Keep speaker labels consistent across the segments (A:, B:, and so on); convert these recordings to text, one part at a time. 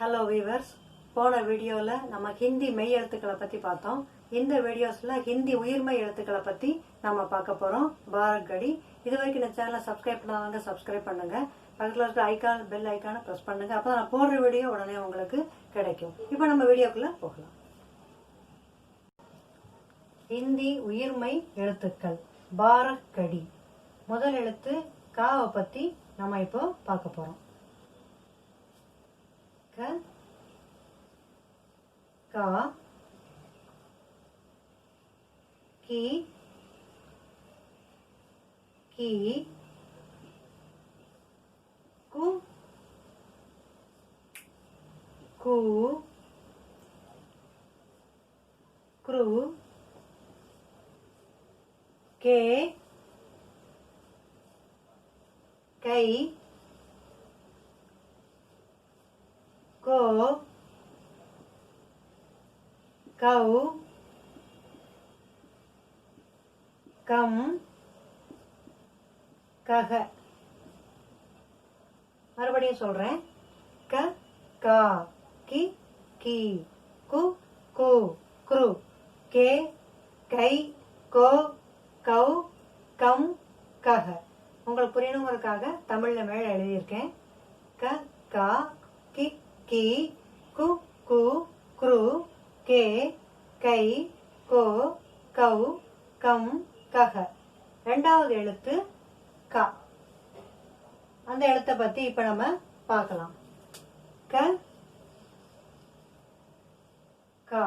A: Hello viewers, போன வீடியோவில் நம்ம ஹிந்தி மெய் எழுத்துக்களை பற்றி பார்த்தோம். இந்த வீடியோஸில் ஹிந்தி உயிர்மெய் எழுத்துக்களை பற்றி நம்ம பார்க்க போகிறோம். பாரத் கடி. இது வரைக்கும் இந்த சேனலை சப்ஸ்கிரைப் பண்ணாதவங்க சப்ஸ்கிரைப் பண்ணுங்கள். பக்கத்தில் இருக்கிற ஐக்கான் பெல் ஐக்கானை ப்ரெஸ் பண்ணுங்கள். அப்போ நான் போடுற வீடியோ உடனே உங்களுக்கு கிடைக்கும். இப்போ நம்ம வீடியோக்குள்ளே போகலாம். ஹிந்தி உயிர்மெய் எழுத்துக்கள் பாரத் கடி. முதல் எழுத்து காவை பற்றி நம்ம இப்போ பார்க்க போகிறோம். க का की कु कू क्रू के कई को कौ कम कह. மறுபடியும் சொல்றேன். க கா கி கி கு கு க்ரு கே கை கோ கௌ கம் கஹ. உங்களுக்கு புரியணுங்கிறதுக்காக தமிழ்ல மேல எழுதியிருக்கேன். க கா கி கி கு கு க்ரு கே கை கோ கௌ கம் கஹ. ரெண்டாவது எழுத்து க. அந்த எழுத்தை பத்தி இப்ப நம்ம பார்க்கலாம். க கா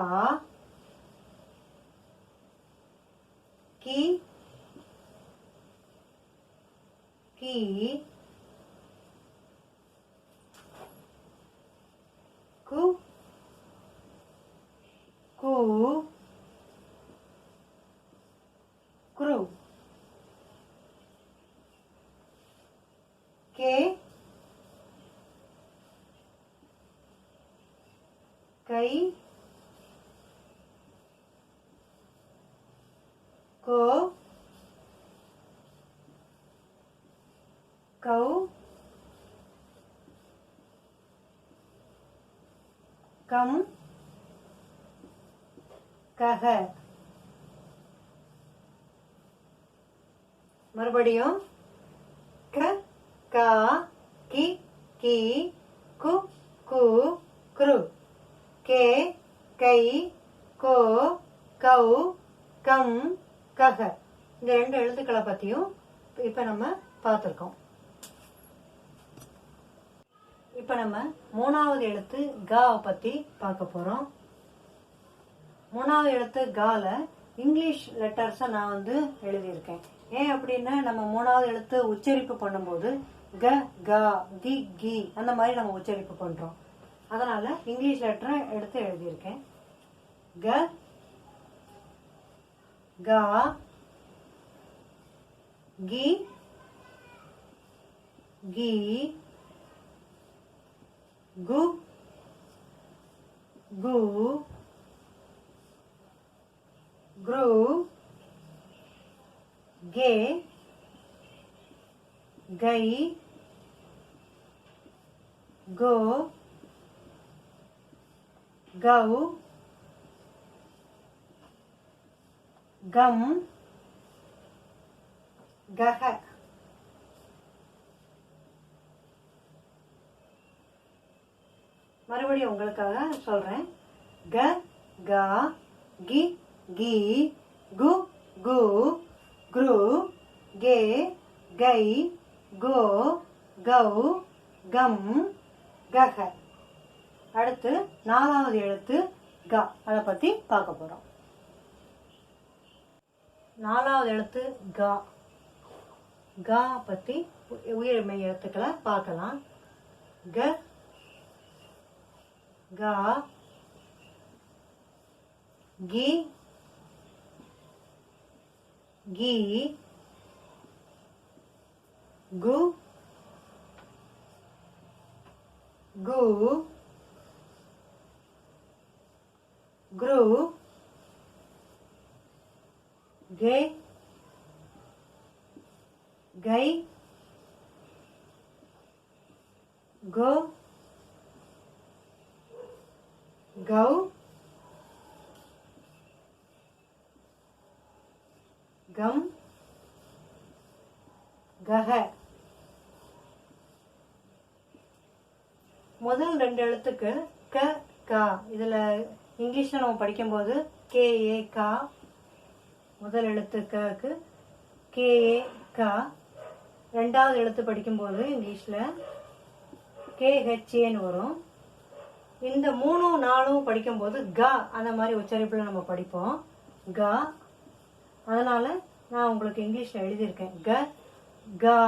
A: கி கி கு கு क्रू के कई को कौ कम कह. மறுபடியும் க கா கி கி கு கு க்ரு கே கை கோ கௌ கம் கஹ. இந்த ரெண்டு எழுத்துக்களை பத்தியும் இப்ப நம்ம பார்த்திருக்கோம். இப்ப நம்ம மூணாவது எழுத்து காவை பத்தி பார்க்க போறோம். மூணாவது எழுத்து கால இங்கிலீஷ் லெட்டர்ஸை நான் எழுதியிருக்கேன். ஏன் அப்படின்னா நம்ம மூணாவது எழுத்து உச்சரிப்பு பண்ணும்போது க கா தி கி அந்த மாதிரி நம்ம உச்சரிப்பு பண்றோம். அதனால இங்கிலீஷ் லெட்டரை எடுத்து எழுதியிருக்கேன். க கா கி கி கு கு க்ரு गे गई गो गौ गम गह. மறுபடியும் உங்களுக்காக சொல்றேன். க கா கி கி கு கு க்ரு கே கை கோ கௌ கம் கஹ. அடுத்து நாலாவது எழுத்து க. அதை பத்தி பார்க்க போறோம். நாலாவது எழுத்து க. க பத்தி உயிர்மெய் எழுத்துக்களை பார்க்கலாம். க கா கி गी गु गु ग्रु गे गई गो கௌ கம் கஹ. முதல் 2 எழுத்துக்கு க கா. இதில் இங்கிலீஷில் நம்ம படிக்கும்போது கேஏ கா. முதல் எழுத்து கக்கு கேஏ கா. ரெண்டாவது எழுத்து படிக்கும்போது இங்கிலீஷில் கேஹெச்ஏன்னு வரும். இந்த 3, 4 படிக்கும்போது க அந்த மாதிரி உச்சரிப்பில் நம்ம படிப்போம். க. அதனால் நான் உங்களுக்கு இங்கிலீஷில் எழுதியிருக்கேன் க கா.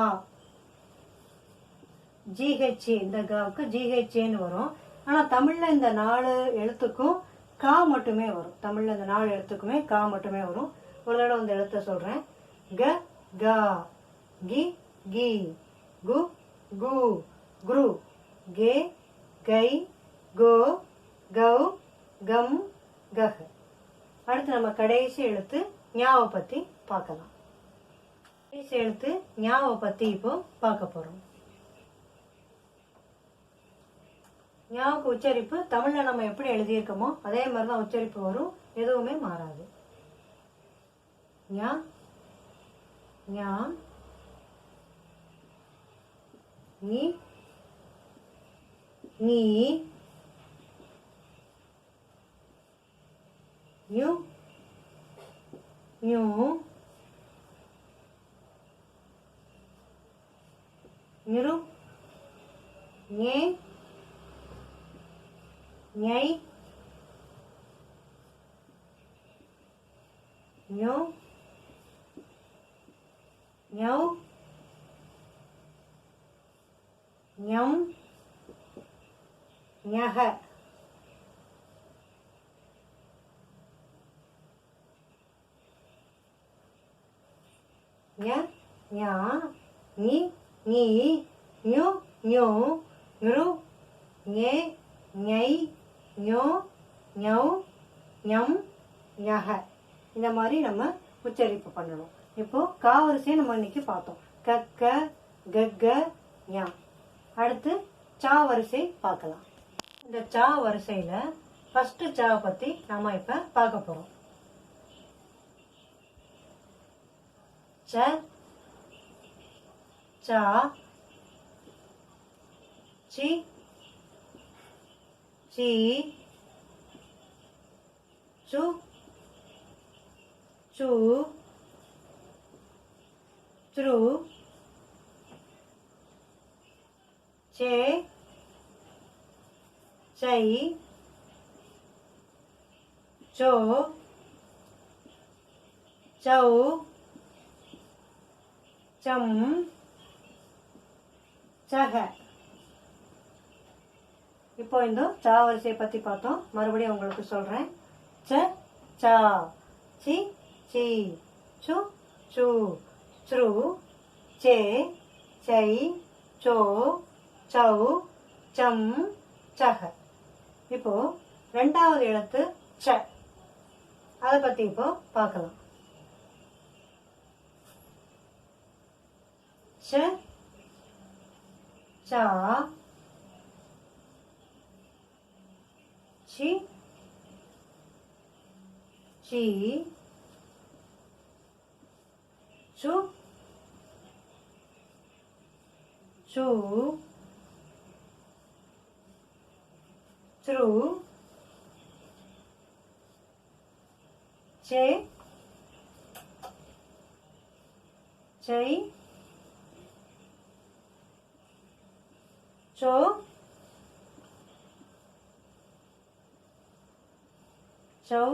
A: ஜிஹெச்ஏ, இந்த காவுக்கு ஜிஹெச்ஏன்னு வரும். ஆனால் தமிழில் இந்த 4 எழுத்துக்கும் கா மட்டுமே வரும். தமிழில் இந்த 4 எழுத்துக்குமே கா மட்டுமே வரும். ஒரு தடவை இந்த எழுத்தை சொல்கிறேன். க கா. கி கி. கு கு. குரு. கே கை. கோ கௌ கம் கஹ். அடுத்து நம்ம கடைசி எழுத்து ஞாவை பற்றி பார்க்கலாம். கடைசி எழுத்து ஞாவை பற்றி இப்போ பார்க்க போகிறோம். ஞாவுக்கு உச்சரிப்பு தமிழில் நம்ம எப்படி எழுதியிருக்கோமோ அதே மாதிரி தான் உச்சரிப்பு வரும். எதுவுமே மாறாது. ஞா ஞா. நீ நீ. You you. நிரு ஞே ஞை. ஞோ ஞௌ ஞம் ஞஹ. ஞ ஞா. நீ நீ. ஞு ஞூ. நிரு ஞே ஞை. ஞோ ஞௌ ஞம் ஞஹ. இந்த மாதிரி நம்ம உச்சரிப்பு பண்ணணும். இப்போ கா வரிசையை நம்ம இன்னைக்கு பார்த்தோம். கக்க கக்க ஞா. அடுத்து சா வரிசை பார்க்கலாம். இந்த சா வரிசையில ஃபர்ஸ்ட் சா பத்தி நாம இப்ப பார்க்க போறோம். ச சா. C C. சு சு. த்ரு. சே சை. சோ சௌ சம் சஹ. இப்போ இந்த சா வரிசையை பத்தி பார்த்தோம். மறுபடியும் உங்களுக்கு சொல்றேன். ச சா. C C. சு சு. த்ரு. சே சை. சோ சௌ சம் சஹ. இப்போ ரெண்டாவது எழுத்து ச. அதை பத்தி இப்போ பார்க்கலாம். ச சா. C C. சு சு. த்ரு. சே சை. சோ சௌ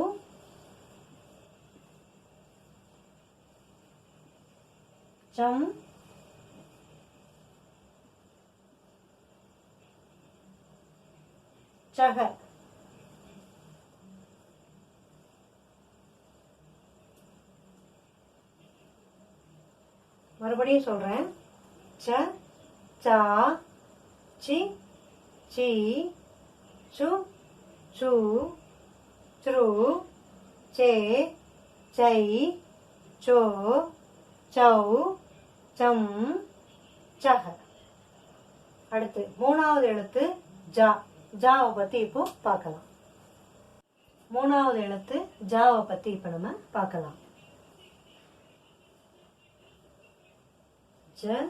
A: சம் சஹ. மறுபடியும் சொல்றேன். ச சா. C C. சு சு. த்ரு. சே சை. சோ சௌ சம் சஹ. அடுத்து மூணாவது எழுத்து ஜா. ஜாவை பத்தி இப்போ பார்க்கலாம். மூணாவது எழுத்து ஜாவை பத்தி இப்ப நம்ம பார்க்கலாம். ஜ,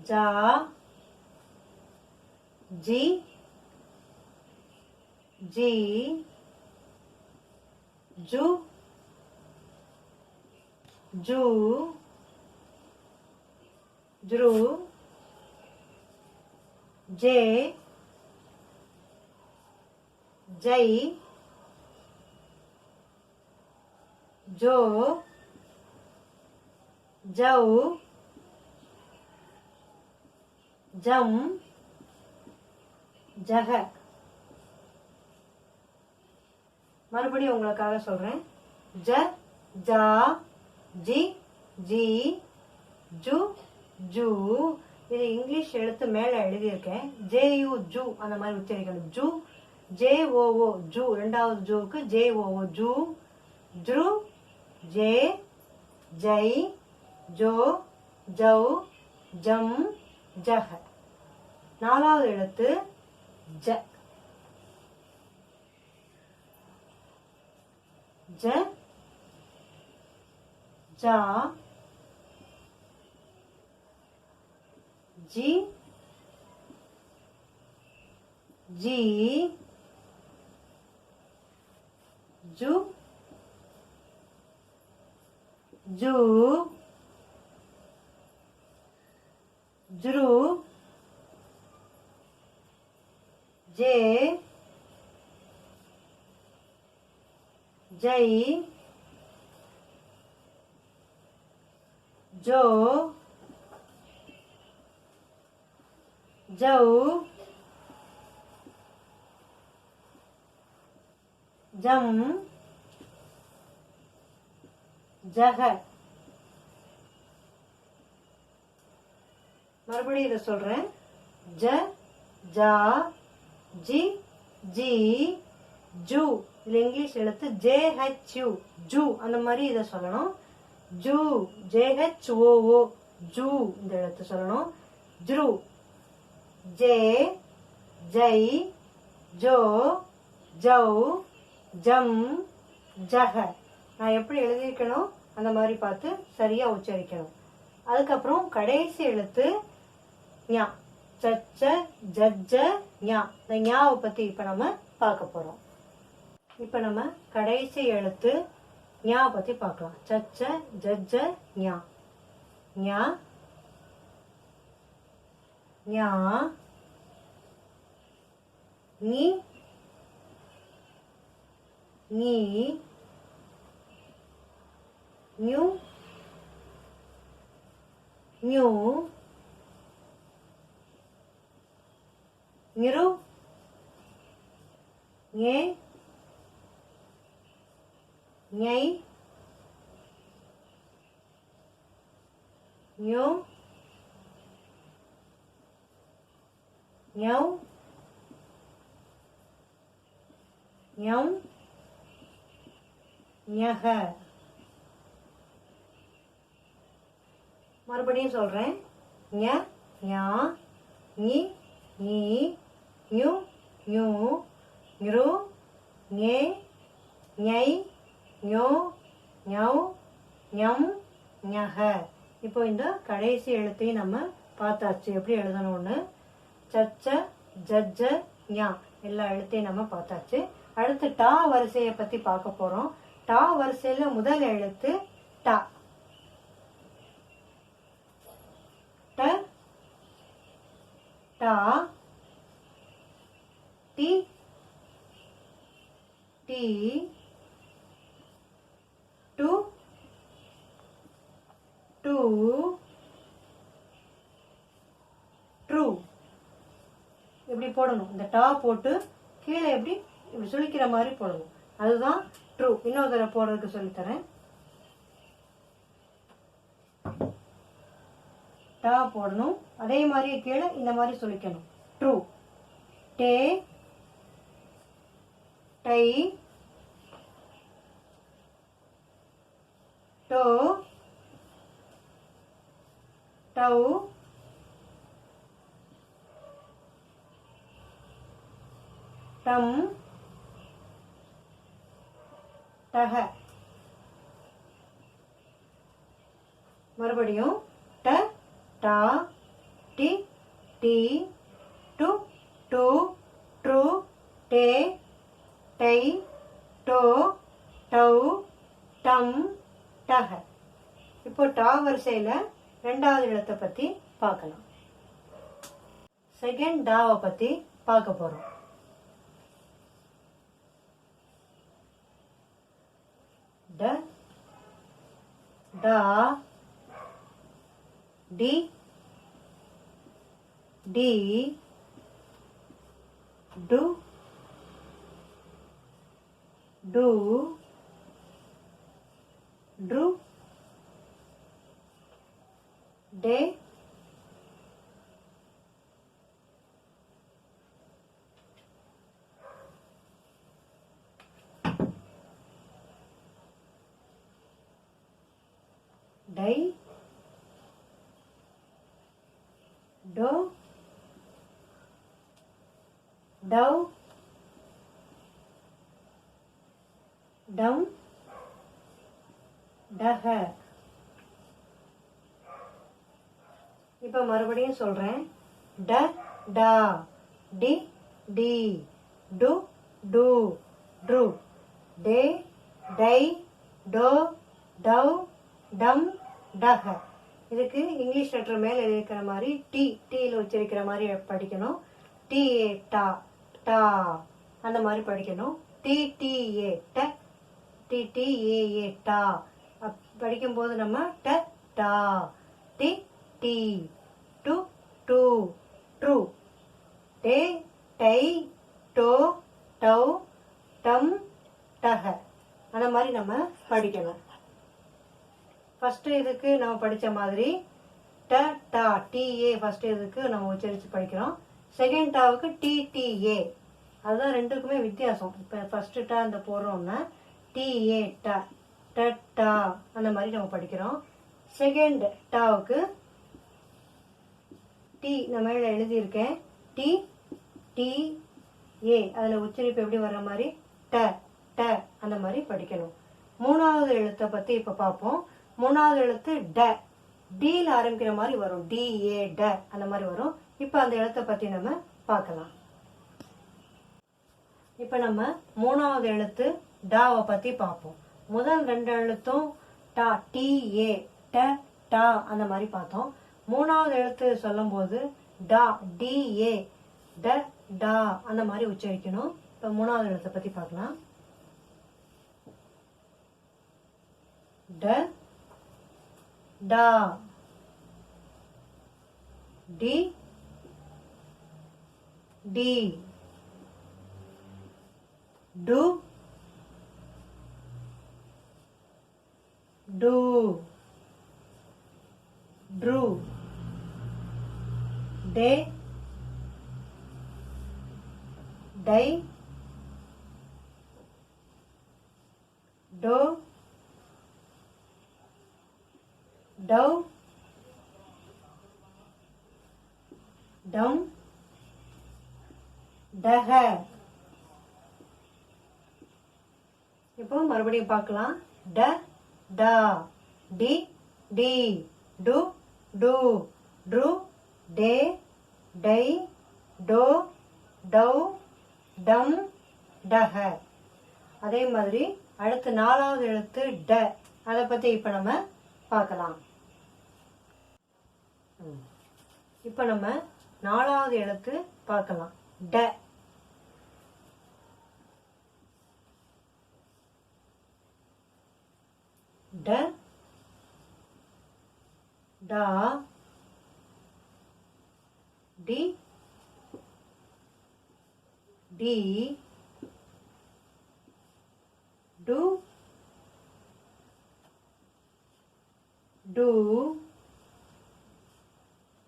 A: ஜா, ஜி, ஜி, ஜு, ஜூ, ஜ்ரு, ஜே, ஜை, ஜோ, ஜௌ, ஜம், ஜக. மறுபடியும் உங்களுக்காக சொல்றேன். ஜ, ஜா, ஜி, ஜி, ஜு, ஜூ. இது இங்கிலீஷ் எழுத்து மேல எழுதியிருக்கேன். ஜேயு, ஜூ அந்த மாதிரி உச்சரிக்கணும். ஜூ, ஜே ஓ ஓ, ஜூ. ரெண்டாவது ஜூக்கு ஜே ஓ ஓ, ஜூ, ஜ்ரு, ஜே, ஜை, ஜோ, ஜௌ, ஜம், ஜஹ. நாலாவது எழுத்து ஜ. ஜ, ஜா, ஜி, ஜி, ஜு, ஜூ, ஜ்ரு, ஜே, ஜை, ஜோ, ஜௌ, ஜம், ஜக. மறுபடியும் இதை சொல்றேன். ஜ, ஜா, ஜி, ஜி, ஜூ. இதுல இங்கிலீஷ் எழுத்து JHU, ஜூ அந்த மாதிரி இதை சொல்லணும். ஜூ, JHOO, ஜூ இந்த எழுத்து சொல்லணும். ஜ்ரு, ஜே, ஜை, ஜோ, ஜௌ, ஜம், ஜஹ. நான் எப்படி எழுதியிருக்கணும் அந்த மாதிரி பார்த்து சரியா உச்சரிக்கணும். அதுக்கப்புறம் கடைசி எழுத்து ஞா. சச்ச, ஜஜ்ஜ, ஞா. இந்த ஞாவை பத்தி இப்ப நம்ம பார்க்க போறோம். இப்ப நம்ம கடைசி எழுத்து ஞா பத்தி பார்க்கலாம். சச்ச, ஜஜ்ஜ, ஞா. ஞா, ஞா, நீ, நீ, நியூ, நியூ, நிரு, ஞே, ஞை, ஞோ, ஞௌ, ஞம், ஞக. மறுபடியும் சொல்றேன். ஞ, ஞா, ஞி, ஞீ, ஞு, ஞூ, ஞ்ரு, ஞே, ஞை, ஞோ, ஞௌ, ஞம், ஞக. இப்போ இந்த கடைசி எழுத்தையும் நம்ம பார்த்தாச்சு எப்படி எழுதணும்னு. சச்ச, ஜஜ்ஜ, ஞா எல்லா எழுத்தையும் நம்ம பார்த்தாச்சு. அடுத்து டா வரிசையை பத்தி பார்க்க போறோம். டா வரிசையில முதல் எழுத்து டா. ட, டா, டி, டி, டு, டு, ட்ரூ. இப்படி போடணும். இந்த டா போட்டு கீழே எப்படி இப்படி சுழிக்கிற மாதிரி போடணும். அதுதான் ட்ரூ. இன்னொரு தடவை போடுறதுக்கு சொல்லித்தரேன். டா போடணும். அதே மாதிரி கீழே இந்த மாதிரி சுழிக்கணும். ட்ரூ. டே, டை, டோ, டௌ, டம், டக. மறுபடியும் ட டா டி டி டு டு ட்ரு டே டை டோ டௌ டம் டக. இப்போ டா வரிசையில் ரெண்டாவது எழுத்தை பற்றி பார்க்கலாம். செகண்ட் டாவை பற்றி பார்க்க போகிறோம். ட டா டி டி டு டு ட்ரு டே டை டோ டவ் டம் டக. இப்போ மறுபடியும் சொல்றேன். ட டா டி டி டு டு ட்ரு டே டை டோ டவ் டம் டக. இதுக்கு இங்கிலீஷ் லெட்டர் மேலே இருக்கிற மாதிரி டீயில் உச்சரிக்கிற மாதிரி படிக்கணும். டிஏ டா டா அந்த மாதிரி படிக்கணும். டிடிஏ ட டிடிஏஏ டா படிக்கும்போது நம்ம ட டா டி டி டு டு ட்ரு டே டை டோ டௌ டம் டக அந்த மாதிரி நம்ம படிக்கணும். ஃபர்ஸ்ட் இதுக்கு நம்ம படித்த மாதிரி ட டா டிஏ ஃபர்ஸ்ட் இதுக்கு நம்ம உச்சரித்து படிக்கிறோம். செகண்ட் டாவுக்கு டிடிஏ அதுதான் ரெண்டுக்குமே வித்தியாசம். இப்போ ஃபர்ஸ்ட் டா இந்த போடுறோம்னா டிஏ டா ட டா அந்த மாதிரி நம்ம படிக்கிறோம். செகண்ட் டாவுக்கு டி நான் மேலே எழுதியிருக்கேன். டி டி ஏ அதில் உச்சரிப்பு எப்படி வர்ற மாதிரி ட ட அந்த மாதிரி படிக்கணும். மூணாவது எழுத்தை பற்றி இப்போ பார்ப்போம். மூணாவது எழுத்து ட டியில் ஆரம்பிக்கிற மாதிரி வரும். டிஏ ட அந்த மாதிரி வரும். இப்போ அந்த எழுத்தை பற்றி நம்ம பார்க்கலாம். இப்போ நம்ம மூணாவது எழுத்து டாவை பற்றி பார்ப்போம். முதல் ரெண்டு எழுத்தும் டா டிஏ ட டா அந்த மாதிரி பார்த்தோம். மூணாவது எழுத்து சொல்லும் போது டா டிஏ ட டா அந்த மாதிரி உச்சரிக்கணும். இப்போ மூணாவது எழுத்தை பற்றி பார்க்கலாம். ட டா டி டி டு டு ட்ரு டே டை டோ டவ் டம் டக. இப்போ மறுபடியும் பார்க்கலாம். ட டா டி டி டு டு ட்ரு டே டை டோ டவ் டம் டக. அதே மாதிரி அடுத்து நாலாவது எழுத்து ட அதை பற்றி இப்போ நம்ம பார்க்கலாம். இப்போ நம்ம நாலாவது எழுத்து பார்க்கலாம். ட ட டா டி டி டு டு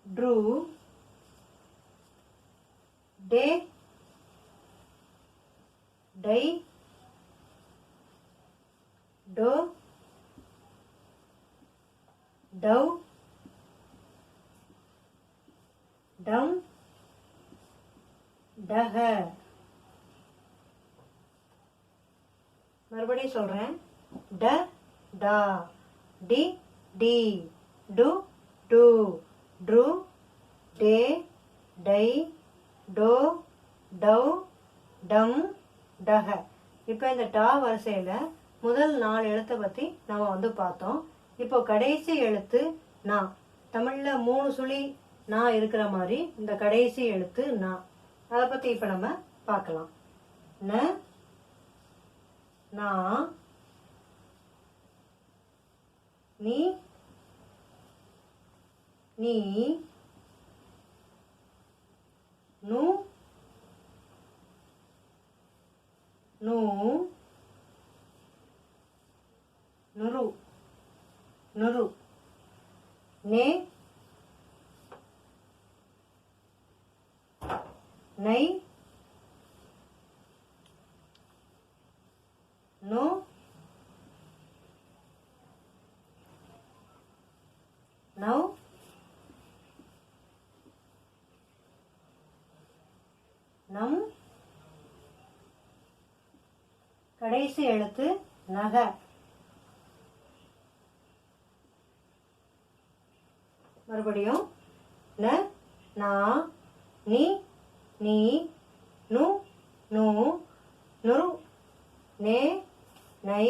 A: ட்ரு டே டை டோ டவ் டம் டக. மறுபடியும் சொல்றேன். ட டா, டி டி, டு டு, ட்ரு டே, டை, டோ, டவ், டம், டக. இப்போ இந்த டா வரிசையில முதல் 4 எழுத்தை பத்தி நம்ம வந்து பார்த்தோம். இப்போ கடைசி எழுத்து நா. தமிழ்ல 3 சுழி நா இருக்கிற மாதிரி இந்த கடைசி எழுத்து நா. அதை பத்தி இப்ப நம்ம பார்க்கலாம். ந, நா, நீ, நீ, நு, நு, நுரு, நுரு, நே, நை, நோ, நௌ, நம். கடைசி எழுத்து நக. மறுபடியும் ந, நா, நீ, நீ, நு, நு, நுரு, நே, நை,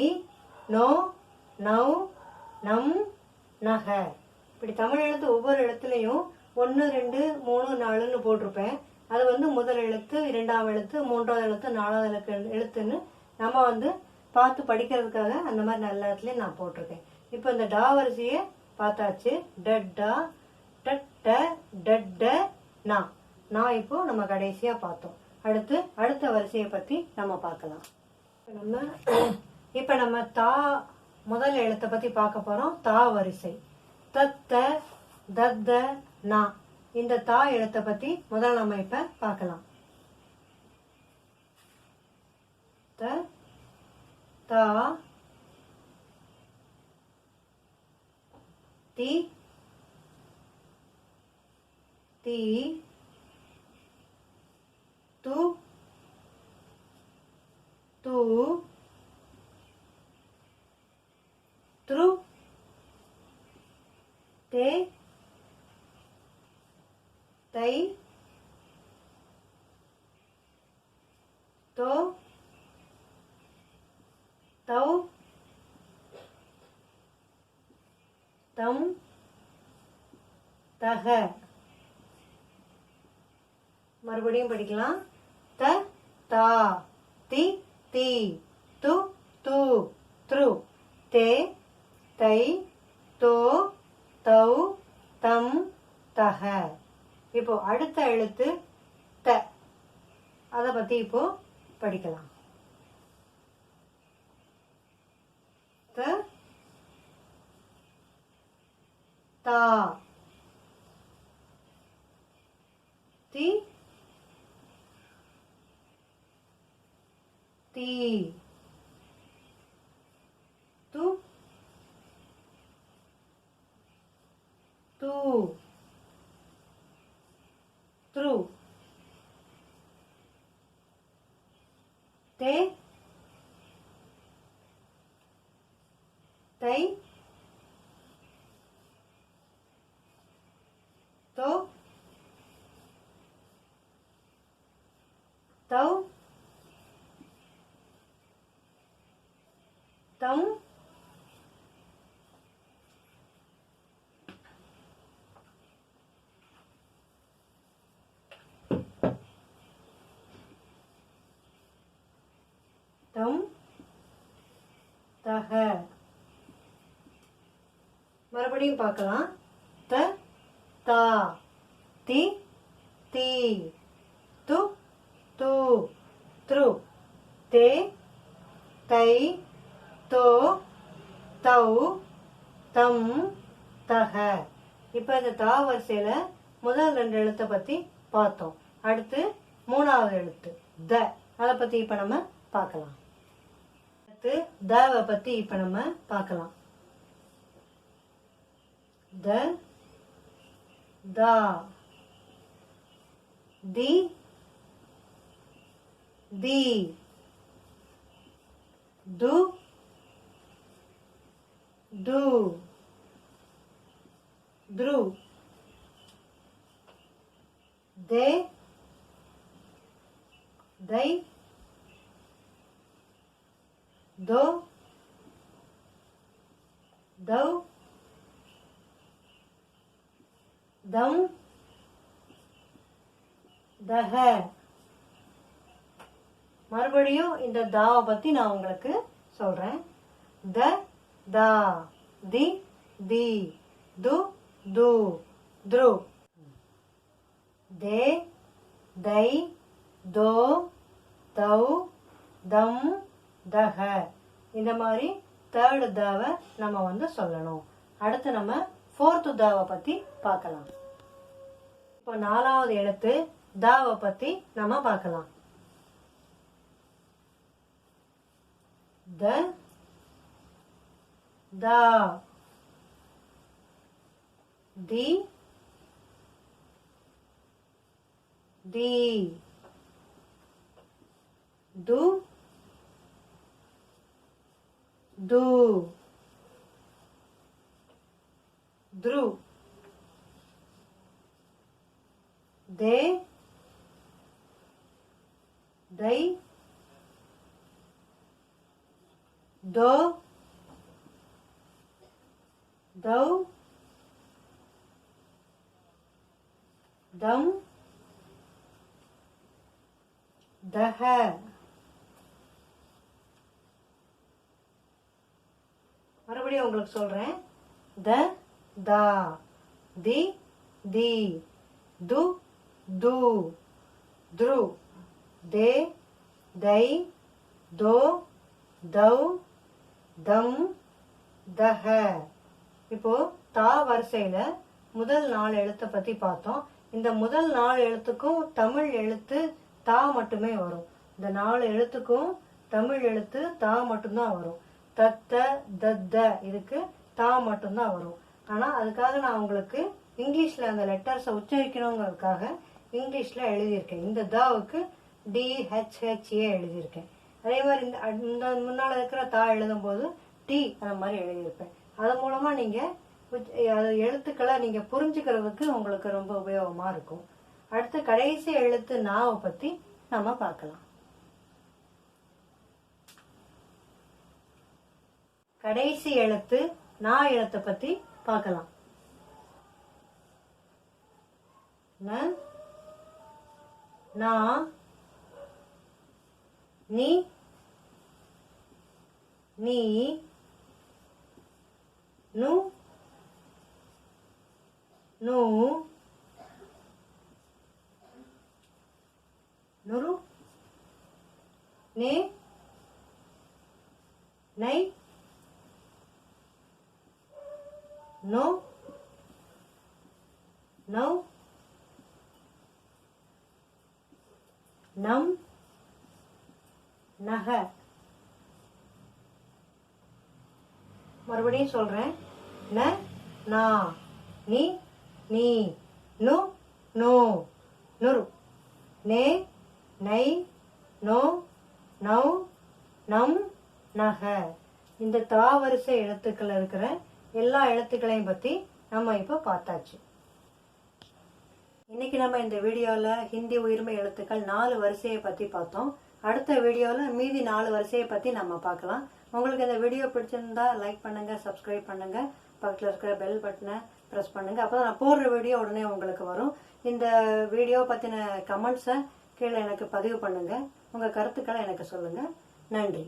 A: நோ, நௌ, நம், நக. இப்படி தமிழ் எழுத்து ஒவ்வொரு எழுத்துலையும் 1 2 3 4ன்னு போட்டிருப்பேன். அது வந்து முதல் எழுத்து, 2ஆம் எழுத்து, 3ஆவது எழுத்து, 4ஆவது எழுத்துன்னு நம்ம வந்து பார்த்து படிக்கிறதுக்காக அந்த மாதிரி நல்ல இடத்துலயும் நான் போட்டிருக்கேன். இப்போ இந்த டா வரிசையை பார்த்தாச்சு. டட்டா, டட்ட, டட்ட, நா. நான் இப்போ நம்ம கடைசியா பார்த்தோம். அடுத்த வரிசையை பத்தி நம்ம பார்க்கலாம். இப்ப நம்ம தா முதல் எழுத்தை பத்தி பார்க்க போறோம். தா வரிசை. தத்த, தத்த, நா. இந்த தா எழுத்தை பத்தி முதல்ல நம்ம இப்ப பார்க்கலாம். த, தா, தி, தி, து, து, த்ரு, தே, தை, தோ, தௌ, தம், தக. மறுபடியும் படிக்கலாம். த, தா, தி, தி, து, து, த்ரு, தே, தை, தோ, தௌ, தம், தக. இப்போ அடுத்த எழுத்து த. அதை பத்தி இப்போ படிக்கலாம். த, தா, தி, தி, து, து, த்ரு, தே, தை, தோ, தௌ, தம், தம், தக. மறுபடியும் பார்க்கலாம். த, தா, தி, தி, து, து, த்ரு, தே, தை, தோ, தௌ, தம், தக. இப்ப இந்த தா வரிசையில முதல் 2 எழுத்தை பத்தி பார்த்தோம். அடுத்து 3ஆவது எழுத்து த. அதை பத்தி இப்ப நம்ம பார்க்கலாம். அடுத்து தவ பத்தி இப்ப நம்ம பார்க்கலாம். த, தா, தி, தி, து து த்ரு தே தை தோ தௌ தம் தஹ. மறுபடியும் இந்த தாவை பத்தி நான் உங்களுக்கு சொல்றேன். த தா தி தி து து த்ரு தே தை தோ தௌ தம் தஹ. இந்த மாதிரி தேர்டு தாவை நம்ம சொல்லணும். அடுத்து நம்ம ஃபோர்த்து தாவை பத்தி பார்க்கலாம். இப்போ 4வது எழுத்து தாவை பத்தி நம்ம பார்க்கலாம். த தா தி தி து து த்ரு தே தை தோ தௌ தம் தஹ. மறுபடியும் உங்களுக்கு சொல்றேன். த தா தி தி து து த்ரு தே தை தோ தௌ தம் தஹ. இப்போ தா வரிசையில முதல் 4 எழுத்தை பத்தி பார்த்தோம். இந்த முதல் 4 எழுத்துக்கும் தமிழ் எழுத்து தா மட்டுமே வரும். இந்த 4 எழுத்துக்கும் தமிழ் எழுத்து தா மட்டும்தான் வரும். தத்த தத்த இதுக்கு தா மட்டும்தான் வரும். ஆனா அதுக்காக நான் உங்களுக்கு இங்கிலீஷ்ல அந்த லெட்டர்ஸை உச்சரிக்கணுங்கிறதுக்காக இங்கிலீஷ்ல எழுதியிருக்கேன். இந்த தாவுக்கு DHHA எழுதியிருக்கேன். அதே மாதிரி இந்த முன்னால இருக்கிற தா எழுதும் போது டி அந்த மாதிரி எழுதியிருப்பேன். அது மூலமா நீங்க எழுத்துக்களை நீங்க புரிஞ்சுக்கிறதுக்கு உங்களுக்கு ரொம்ப உபயோகமா இருக்கும். அடுத்து கடைசி எழுத்து நாவை பத்தி நம்ம பார்க்கலாம். கடைசி எழுத்து நா எழுத்தை பத்தி பார்க்கலாம். ந நா நீ நீ நு நு நுரு நே நை நோ நௌ நம் நக. மறுபடியும் சொல்றேன். ந நா நீ நீ நு நோ நுரு நே நை நோ நௌ நம் நக. இந்த தா வரிசை எழுத்துக்கள் இருக்கிற எல்லா எழுத்துக்களையும் பத்தி நம்ம இப்ப பார்த்தாச்சு. இன்னைக்கு நம்ம இந்த வீடியோல ஹிந்தி உயிர்மை எழுத்துக்கள் 4 வரிசையை பத்தி பார்த்தோம். அடுத்த வீடியோல மீதி 4 வரிசையை பத்தி நம்ம பார்க்கலாம். உங்களுக்கு இந்த வீடியோ பிடிச்சிருந்தா லைக் பண்ணுங்க, சப்ஸ்கிரைப் பண்ணுங்க, பக்கத்துல இருக்கிற பெல் பட்டனை பிரஸ் பண்ணுங்க. அப்பதான் நான் போடுற வீடியோ உடனே உங்களுக்கு வரும். இந்த வீடியோ பத்தின கமெண்ட்ஸை கீழே எனக்கு பதிவு பண்ணுங்க. உங்க கருத்துக்களை எனக்கு சொல்லுங்க. நன்றி.